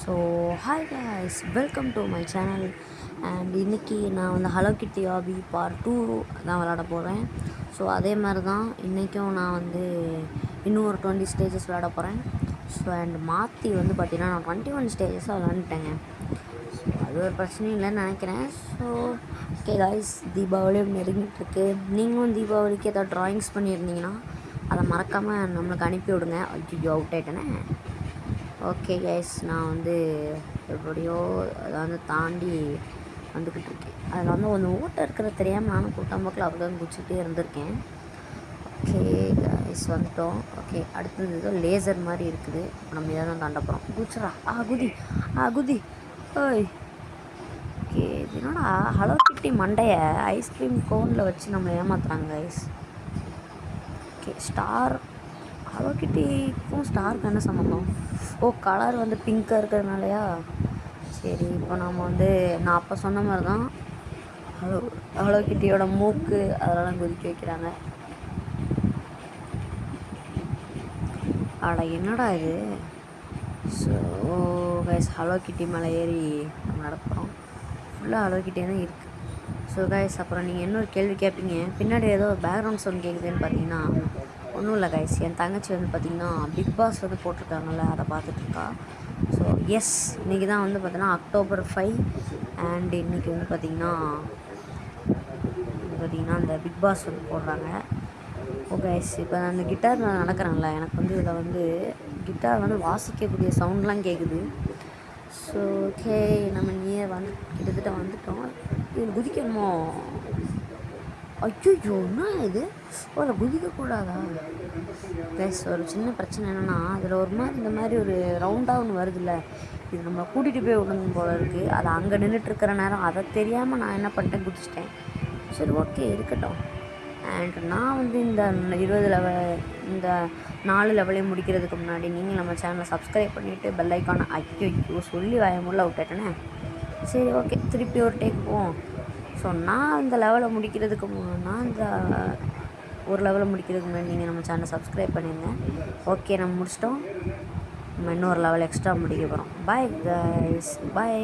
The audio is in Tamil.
So hi guys, welcome to my channel. And இன்றைக்கி நான் வந்து ஹலோ கிட்டி ஆபி பார்ட் 2 தான் விளாட போகிறேன். ஸோ அதே மாதிரி தான் இன்றைக்கும் நான் வந்து இன்னும் ஒரு 20 ஸ்டேஜஸ் விளாட போகிறேன். ஸோ அண்ட் மாற்றி வந்து பார்த்திங்கன்னா நான் 21 ஸ்டேஜஸாக விளாண்டுட்டேங்க. ஸோ அது ஒரு பிரச்சனையும் இல்லைன்னு நினைக்கிறேன். ஸோ ஓகே காய்ஸ், தீபாவளியும் நெருங்கிட்டுருக்கு. நீங்களும் தீபாவளிக்கு ஏதாவது ட்ராயிங்ஸ் பண்ணியிருந்தீங்கன்னா அதை மறக்காமல் நம்மளுக்கு அனுப்பி விடுங்க. ஐயோ அவுட் ஆகிட்டேனே. ஓகே கைஸ், நான் வந்து எப்படியோ அதை வந்து தாண்டி வந்துக்கிட்டு இருக்கேன். அதில் வந்து ஒன்று ஓட்டை இருக்கிறது தெரியாமல் நானும் கூட்டம்போக்கில் அப்படி தான் குச்சிக்கிட்டே இருந்திருக்கேன். ஓகே கைஸ், வந்துட்டோம். ஓகே, அடுத்தது ஏதோ லேசர் மாதிரி இருக்குது. இப்போ நம்ம இதை தான் தாண்ட போகிறோம். குச்சிரா குதி ஓய். ஓகே, என்னடா ஹலோ கிட்டி மண்டையை ஐஸ்கிரீம் கோனில் வச்சு நம்மளை ஏமாத்துறாங்க கைஸ். ஓகே, ஸ்டார் ஹலோ கிட்டிக்கும் ஸ்டாருக்கு என்ன சம்மந்தம்? ஓ, கலர் வந்து பிங்க்காக இருக்கிறதுனாலயா? சரி, இப்போ நம்ம வந்து நான் அப்போ சொன்ன மாதிரி தான் ஹலோ கிட்டியோட மூக்கு அதெல்லாம் கொதிக்க வைக்கிறாங்க. அட என்னடா இது? ஸோ கைஸ், ஹலோ கிட்டி மேலே ஏறி நம்ம நடக்கிறோம். ஃபுல்லாக ஹலோ கிட்டே தான் இருக்குது. ஸோ கைஸ், அப்புறம் நீங்கள் இன்னொரு கேள்வி கேட்பீங்க, பின்னாடி ஏதோ பேக்ரவுண்ட் சவுண்ட் கேட்குதுன்னு பார்த்தீங்கன்னா ஒன்றும் இல்லை கைஸ். என் தங்கச்சி வந்து பார்த்திங்கன்னா பிக் பாஸ் வந்து போட்டிருக்காங்கல்ல, அதை பார்த்துட்ருக்கா. ஸோ எஸ், இன்றைக்கி தான் வந்து பார்த்தீங்கன்னா October 5 அண்ட் இன்றைக்கி வந்து பார்த்திங்கன்னா அந்த பிக் பாஸ் வந்து போடுறாங்க. ஓ கைஸ், இப்போ நான் அந்த கிட்டார் நான் நடக்கிறேன்ல, எனக்கு வந்து இதில் வந்து கிட்டார் வந்து வாசிக்கக்கூடிய சவுண்ட்லாம் கேட்குது. ஸோ ஓகே, நம்ம நியர் வந்து கிட்டத்தட்ட வந்துட்டோம். இது குதிக்கணுமோ? ஐயோ, என்ன இது? அதில் குதிக்கக்கூடாதா கைஸ்? ஒரு சின்ன பிரச்சனை என்னென்னா, அதில் ஒரு மாதிரி இந்த மாதிரி ஒரு ரவுண்டாக ஒன்று வருதுல்ல, இது நம்ம கூட்டிகிட்டு போய் விடணும் போல இருக்குது. அது அங்கே நின்றுட்டுருக்கிற நேரம் அதை தெரியாமல் நான் என்ன பண்ணிட்டேன், குதிச்சிட்டேன். சரி ஓகே, இருக்கட்டும். அண்ட் நான் வந்து இந்த 20 லெவல் இந்த 4 லெவலையும் முடிக்கிறதுக்கு முன்னாடி நீங்கள் நம்ம சேனலை சப்ஸ்கிரைப் பண்ணிவிட்டு பெல் ஐக்கானை ஐயோ சொல்லி வாயமுள்ள விட்டுட்டேனே. சரி ஓகே, திருப்பி ஒரு டேக் போவோம். ஸோ நான் இந்த லெவலை முடிக்கிறதுக்கு நான் இந்த ஒரு லெவலை முடிக்கிறதுக்கு முன்னாடி நீங்கள் நம்ம சேனலை சப்ஸ்கிரைப் பண்ணிடுங்க. ஓகே, நம்ம முடிச்சிட்டோம். நம்ம இன்னொரு லெவல் எக்ஸ்ட்ரா முடிக்க போகிறோம். பாய் கைஸ், பாய்.